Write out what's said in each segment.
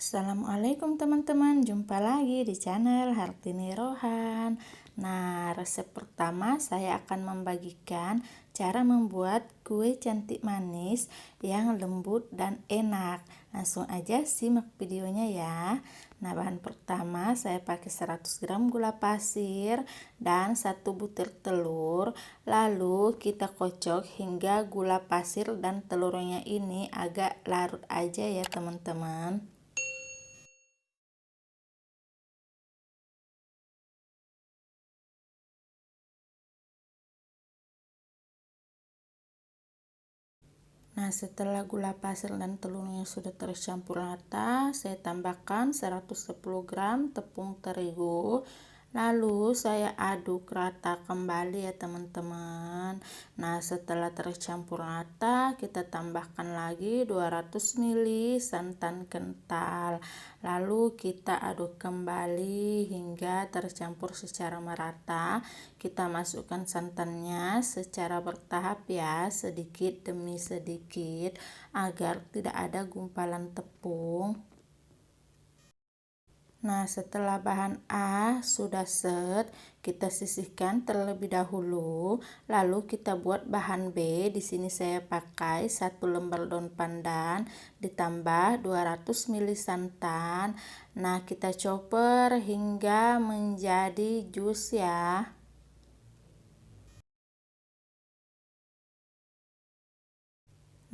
Assalamualaikum teman-teman, jumpa lagi di channel Hartini Rohan. Nah, resep pertama saya akan membagikan cara membuat kue cantik manis yang lembut dan enak. Langsung aja simak videonya ya. Nah, bahan pertama saya pakai 100 gram gula pasir dan 1 butir telur. Lalu kita kocok hingga gula pasir dan telurnya ini agak larut aja ya teman-teman. Nah, setelah gula pasir dan telurnya sudah tercampur rata, saya tambahkan 110 gram tepung terigu. Lalu saya aduk rata kembali ya teman-teman. Nah, setelah tercampur rata, kita tambahkan lagi 200 ml santan kental. Lalu kita aduk kembali hingga tercampur secara merata. Kita masukkan santannya secara bertahap ya, sedikit demi sedikit agar tidak ada gumpalan tepung. Nah, setelah bahan A sudah set, kita sisihkan terlebih dahulu. Lalu kita buat bahan B. Di sini saya pakai 1 lembar daun pandan ditambah 200 ml santan. Nah, kita chopper hingga menjadi jus ya.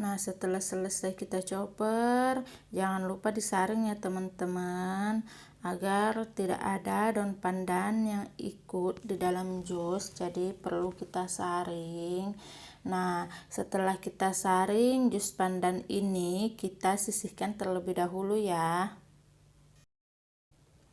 Nah, setelah selesai kita chopper, jangan lupa disaring ya teman-teman, agar tidak ada daun pandan yang ikut di dalam jus, jadi perlu kita saring. Nah, setelah kita saring jus pandan ini, kita sisihkan terlebih dahulu ya.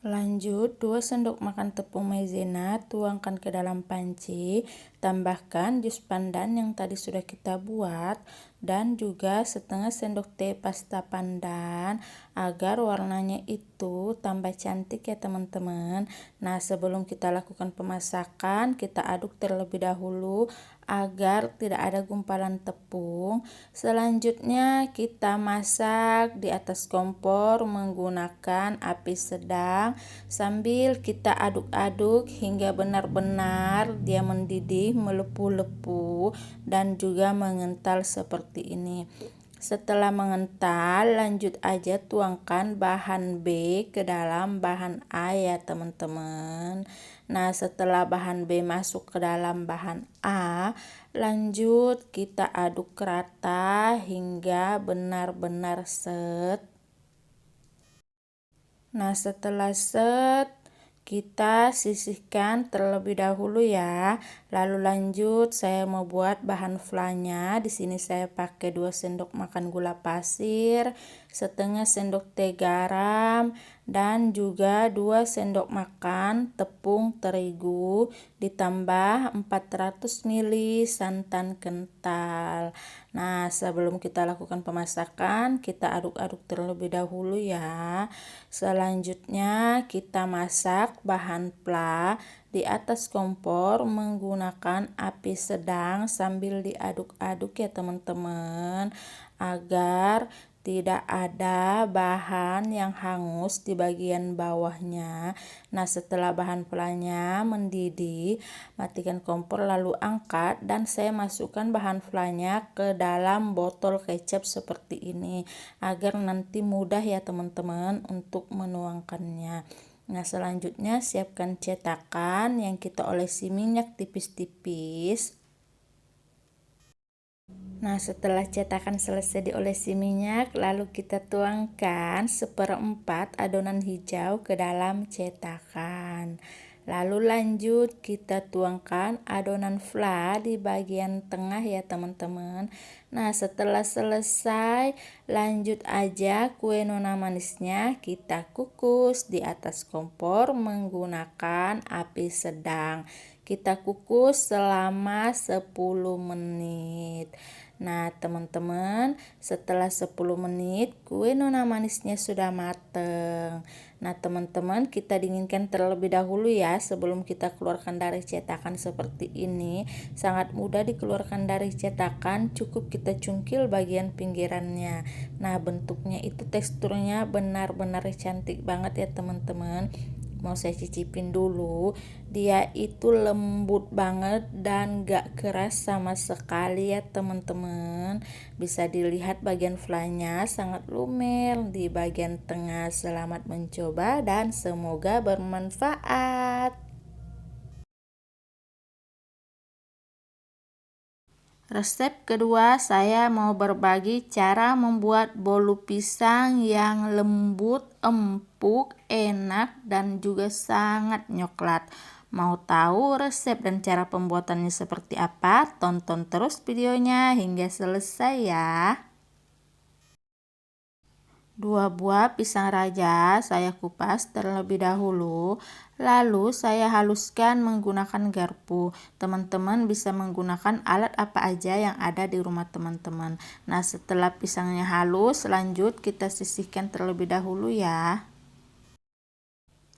Lanjut, 2 sendok makan tepung maizena tuangkan ke dalam panci, tambahkan jus pandan yang tadi sudah kita buat dan juga setengah sendok teh pasta pandan agar warnanya itu tambah cantik ya teman-teman. Nah, sebelum kita lakukan pemasakan, kita aduk terlebih dahulu agar tidak ada gumpalan tepung. Selanjutnya kita masak di atas kompor menggunakan api sedang sambil kita aduk-aduk hingga benar-benar dia mendidih, melepuh-lepuh dan juga mengental seperti ini. Setelah mengental, lanjut aja tuangkan bahan B ke dalam bahan A ya teman-teman. Nah, setelah bahan B masuk ke dalam bahan A, lanjut kita aduk rata hingga benar-benar set. Nah, setelah set, kita sisihkan terlebih dahulu ya. Lalu lanjut saya mau buat bahan flanya. Di sini saya pakai 2 sendok makan gula pasir, setengah sendok teh garam dan juga 2 sendok makan tepung terigu ditambah 400 ml santan kental. Nah, sebelum kita lakukan pemasakan, kita aduk-aduk terlebih dahulu ya. Selanjutnya kita masak bahan pla di atas kompor menggunakan api sedang sambil diaduk-aduk ya teman-teman, agar tidak ada bahan yang hangus di bagian bawahnya. Nah, setelah bahan planya mendidih, matikan kompor lalu angkat dan saya masukkan bahan flanya ke dalam botol kecap seperti ini agar nanti mudah ya teman-teman untuk menuangkannya. Nah, selanjutnya siapkan cetakan yang kita olesi minyak tipis-tipis. Nah, setelah cetakan selesai diolesi minyak, lalu kita tuangkan 1/4 adonan hijau ke dalam cetakan. Lalu lanjut kita tuangkan adonan fla di bagian tengah ya teman-teman. Nah, setelah selesai, lanjut aja kue nona manisnya kita kukus di atas kompor menggunakan api sedang. Kita kukus selama 10 menit. Nah, teman-teman, setelah 10 menit kue nona manisnya sudah mateng. Nah, teman-teman, kita dinginkan terlebih dahulu ya sebelum kita keluarkan dari cetakan seperti ini. Sangat mudah dikeluarkan dari cetakan, cukup kita cungkil bagian pinggirannya. Nah, bentuknya itu teksturnya benar-benar cantik banget ya, teman-teman. Mau saya cicipin dulu. Dia itu lembut banget dan gak keras sama sekali ya, teman-teman. Bisa dilihat bagian flanya sangat lumer di bagian tengah. Selamat mencoba dan semoga bermanfaat. Resep kedua, saya mau berbagi cara membuat bolu pisang yang lembut, empuk, enak, dan juga sangat nyoklat. Mau tahu resep dan cara pembuatannya seperti apa? Tonton terus videonya hingga selesai ya. 2 buah pisang raja saya kupas terlebih dahulu, lalu saya haluskan menggunakan garpu. Teman-teman bisa menggunakan alat apa aja yang ada di rumah teman-teman. Nah, setelah pisangnya halus, lanjut kita sisihkan terlebih dahulu ya.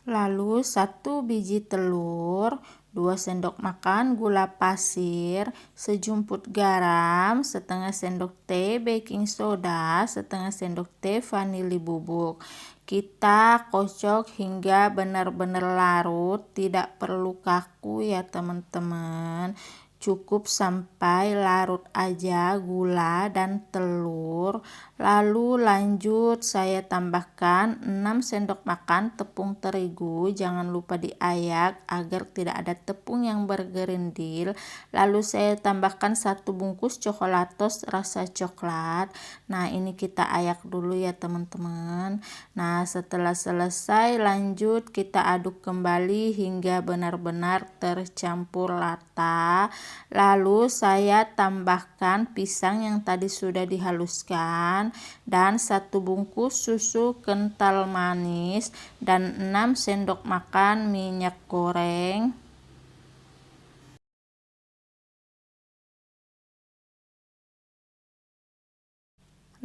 Lalu 1 biji telur, 2 sendok makan gula pasir, sejumput garam, setengah sendok teh baking soda, setengah sendok teh vanili bubuk. Kita kocok hingga benar-benar larut, tidak perlu kaku ya teman-teman. Cukup sampai larut aja gula dan telur. Lalu lanjut saya tambahkan 6 sendok makan tepung terigu. Jangan lupa diayak agar tidak ada tepung yang bergerindil. Lalu saya tambahkan 1 bungkus coklatos rasa coklat. Nah, ini kita ayak dulu ya teman-teman. Nah, setelah selesai lanjut kita aduk kembali hingga benar-benar tercampur rata. Lalu saya tambahkan pisang yang tadi sudah dihaluskan dan 1 bungkus susu kental manis dan 6 sendok makan minyak goreng.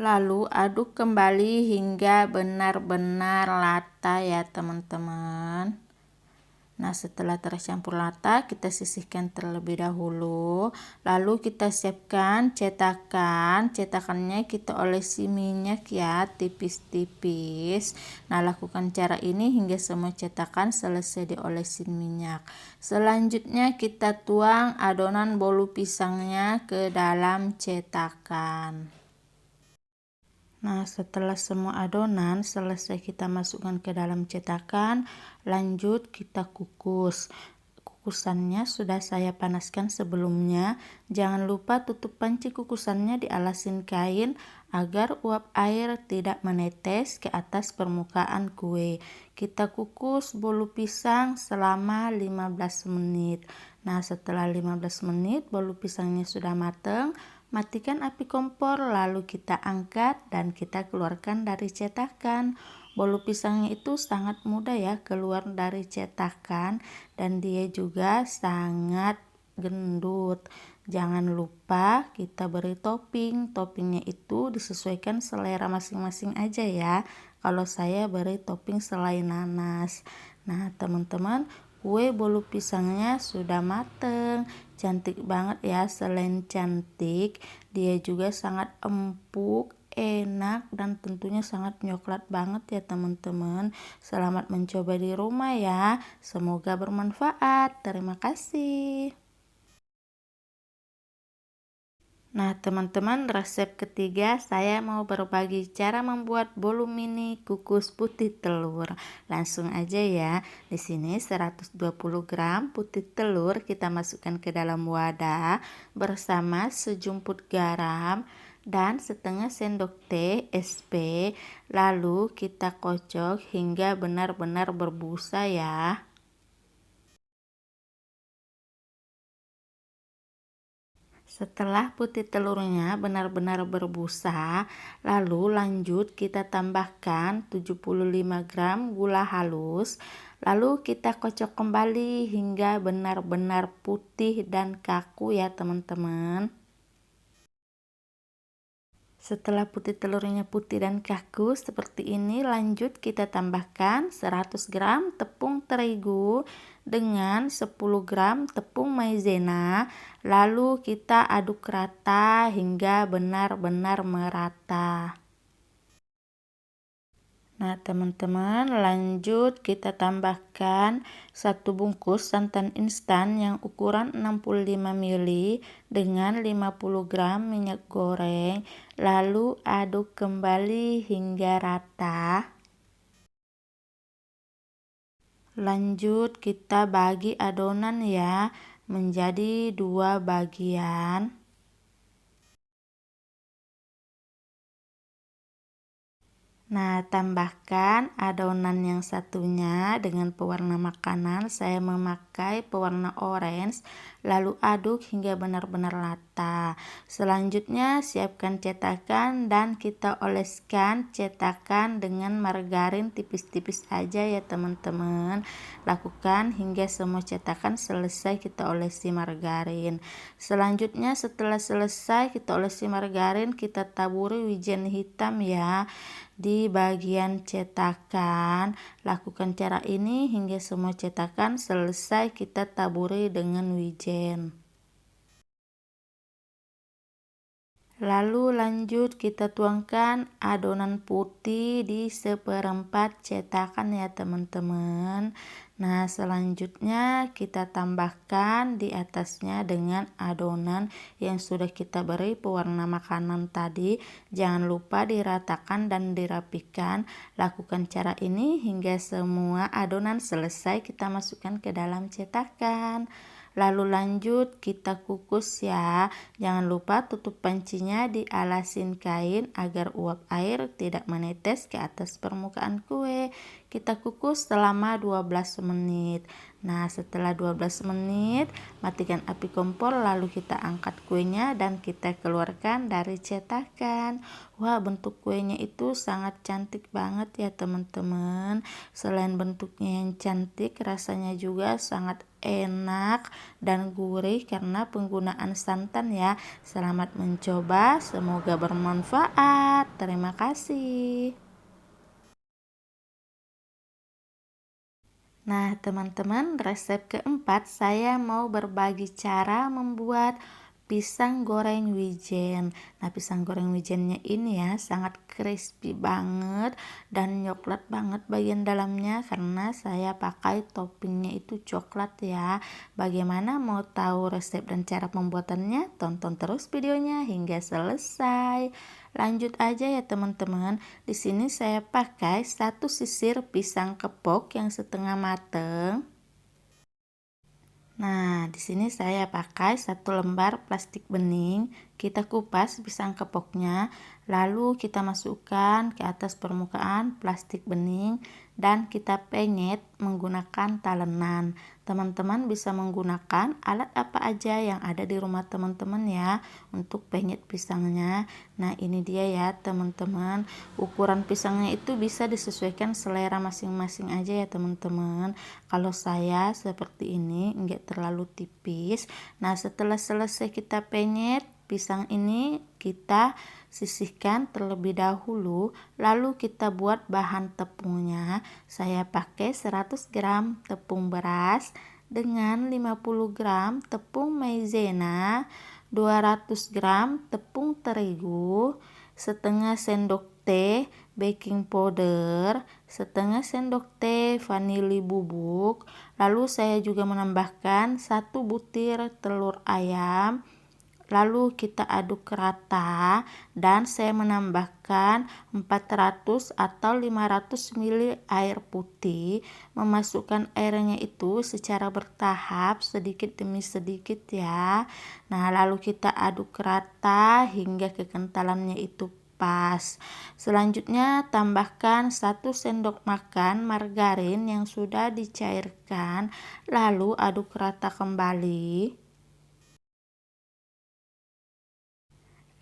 Lalu aduk kembali hingga benar-benar rata ya teman-teman. Nah, setelah tercampur rata, kita sisihkan terlebih dahulu. Lalu kita siapkan cetakan. Cetakannya kita olesi minyak ya, tipis-tipis. Nah, lakukan cara ini hingga semua cetakan selesai diolesin minyak. Selanjutnya kita tuang adonan bolu pisangnya ke dalam cetakan. Nah, setelah semua adonan selesai kita masukkan ke dalam cetakan, lanjut kita kukus. Kukusannya sudah saya panaskan sebelumnya. Jangan lupa tutup panci kukusannya dialasin kain agar uap air tidak menetes ke atas permukaan kue. Kita kukus bolu pisang selama 15 menit. Nah, setelah 15 menit bolu pisangnya sudah matang. Matikan api kompor, lalu kita angkat dan kita keluarkan dari cetakan. Bolu pisangnya itu sangat mudah ya keluar dari cetakan dan dia juga sangat gendut. Jangan lupa kita beri topping. Toppingnya itu disesuaikan selera masing-masing aja ya. Kalau saya beri topping selai nanas. Nah, teman-teman, kue bolu pisangnya sudah mateng. Cantik banget ya, selain cantik, dia juga sangat empuk, enak, dan tentunya sangat nyoklat banget ya teman-teman. Selamat mencoba di rumah ya. Semoga bermanfaat. Terima kasih. Nah, teman-teman, resep ketiga saya mau berbagi cara membuat bolu mini kukus putih telur. Langsung aja ya. Di sini 120 gram putih telur kita masukkan ke dalam wadah bersama sejumput garam dan setengah sendok teh SP. Lalu kita kocok hingga benar-benar berbusa ya. Setelah putih telurnya benar-benar berbusa, lalu lanjut kita tambahkan 75 gram gula halus. Lalu kita kocok kembali hingga benar-benar putih dan kaku ya teman-teman. Setelah putih telurnya putih dan kaku seperti ini, lanjut kita tambahkan 100 gram tepung terigu dengan 10 gram tepung maizena. Lalu kita aduk rata hingga benar-benar merata. Nah, teman-teman, lanjut kita tambahkan 1 bungkus santan instan yang ukuran 65 ml dengan 50 gram minyak goreng. Lalu aduk kembali hingga rata. Lanjut kita bagi adonan ya menjadi 2 bagian. Nah, tambahkan adonan yang satunya dengan pewarna makanan. Saya memakai pewarna orange, lalu aduk hingga benar-benar rata. Selanjutnya, siapkan cetakan dan kita oleskan cetakan dengan margarin tipis-tipis aja ya teman-teman. Lakukan hingga semua cetakan selesai kita olesi margarin. Selanjutnya, setelah selesai kita olesi margarin, kita taburi wijen hitam ya di bagian cetakan. Lakukan cara ini hingga semua cetakan selesai kita taburi dengan wijen. Lalu lanjut kita tuangkan adonan putih di seperempat cetakan ya teman-teman. Nah, selanjutnya kita tambahkan di atasnya dengan adonan yang sudah kita beri pewarna makanan tadi. Jangan lupa diratakan dan dirapikan. Lakukan cara ini hingga semua adonan selesai kita masukkan ke dalam cetakan. Lalu lanjut kita kukus ya. Jangan lupa tutup pancinya dialasin kain agar uap air tidak menetes ke atas permukaan kue. Kita kukus selama 12 menit. Nah, setelah 12 menit, matikan api kompor lalu kita angkat kuenya dan kita keluarkan dari cetakan. Wah, bentuk kuenya itu sangat cantik banget ya teman-teman. Selain bentuknya yang cantik, rasanya juga sangat enak dan gurih karena penggunaan santan ya. Selamat mencoba, semoga bermanfaat. Terima kasih. Nah, teman-teman, resep keempat saya mau berbagi cara membuat pisang goreng wijen. Nah, pisang goreng wijennya ini ya sangat crispy banget dan coklat banget bagian dalamnya karena saya pakai toppingnya itu coklat ya. Bagaimana mau tahu resep dan cara pembuatannya? Tonton terus videonya hingga selesai. Lanjut aja ya teman-teman. Di sini saya pakai 1 sisir pisang kepok yang setengah mateng. Nah, di sini saya pakai 1 lembar plastik bening. Kita kupas pisang kepoknya, lalu kita masukkan ke atas permukaan plastik bening dan kita penyet menggunakan talenan. Teman-teman bisa menggunakan alat apa aja yang ada di rumah teman-teman ya untuk penyet pisangnya. Nah, ini dia ya teman-teman. Ukuran pisangnya itu bisa disesuaikan selera masing-masing aja ya teman-teman. Kalau saya seperti ini, enggak terlalu tipis. Nah, setelah selesai kita penyet pisang ini, kita sisihkan terlebih dahulu, lalu kita buat bahan tepungnya. Saya pakai 100 gram tepung beras dengan 50 gram tepung maizena, 200 gram tepung terigu, setengah sendok teh baking powder, setengah sendok teh vanili bubuk. Lalu saya juga menambahkan 1 butir telur ayam. Lalu kita aduk rata dan saya menambahkan 400 atau 500 ml air putih. Memasukkan airnya itu secara bertahap sedikit demi sedikit ya. Nah, lalu kita aduk rata hingga kekentalannya itu pas. Selanjutnya tambahkan 1 sendok makan margarin yang sudah dicairkan, lalu aduk rata kembali.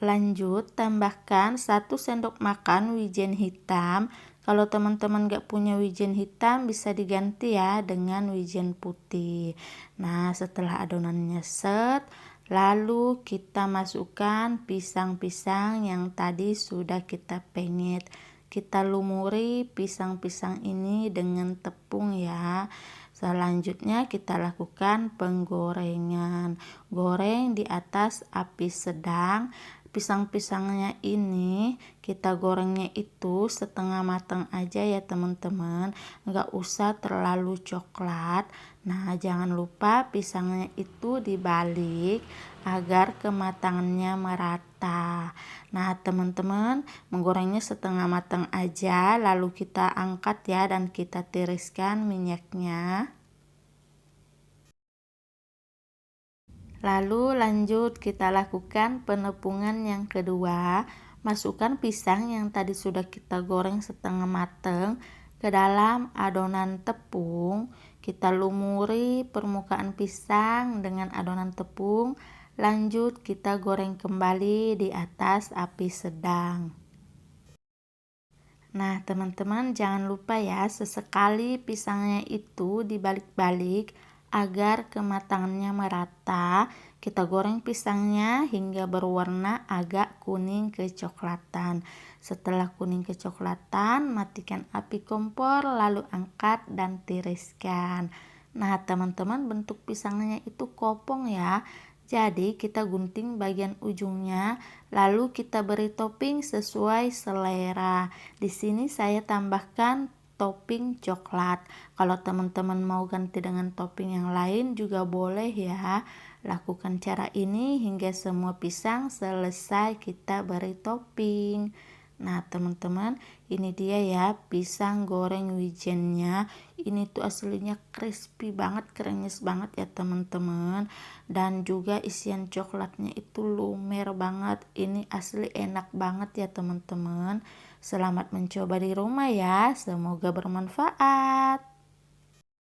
Lanjut tambahkan 1 sendok makan wijen hitam. Kalau teman-teman gak punya wijen hitam bisa diganti ya dengan wijen putih. Nah, setelah adonannya set, Lalu kita masukkan pisang-pisang yang tadi sudah kita penyet. Kita lumuri pisang-pisang ini dengan tepung ya. Selanjutnya kita lakukan penggorengan. Goreng di atas api sedang. Pisang-pisangnya ini kita gorengnya itu setengah matang aja ya teman-teman, nggak usah terlalu coklat. Nah, jangan lupa pisangnya itu dibalik agar kematangannya merata. Nah, teman-teman, menggorengnya setengah matang aja, lalu kita angkat ya dan kita tiriskan minyaknya. Lalu lanjut kita lakukan penepungan yang kedua. Masukkan pisang yang tadi sudah kita goreng setengah matang ke dalam adonan tepung. Kita lumuri permukaan pisang dengan adonan tepung. Lanjut kita goreng kembali di atas api sedang. Nah, teman-teman jangan lupa ya, sesekali pisangnya itu dibalik-balik agar kematangannya merata. Kita goreng pisangnya hingga berwarna agak kuning kecoklatan. Setelah kuning kecoklatan, matikan api kompor lalu angkat dan tiriskan. Nah, teman-teman, bentuk pisangnya itu kopong ya. Jadi kita gunting bagian ujungnya, lalu kita beri topping sesuai selera. Di sini saya tambahkan topping coklat. Kalau teman-teman mau ganti dengan topping yang lain juga boleh ya. Lakukan cara ini hingga semua pisang selesai kita beri topping. Nah, teman-teman, ini dia ya pisang goreng wijennya. Ini tuh aslinya crispy banget, krenyes banget ya teman-teman. Dan juga isian coklatnya itu lumer banget. Ini asli enak banget ya teman-teman. Selamat mencoba di rumah ya. Semoga bermanfaat.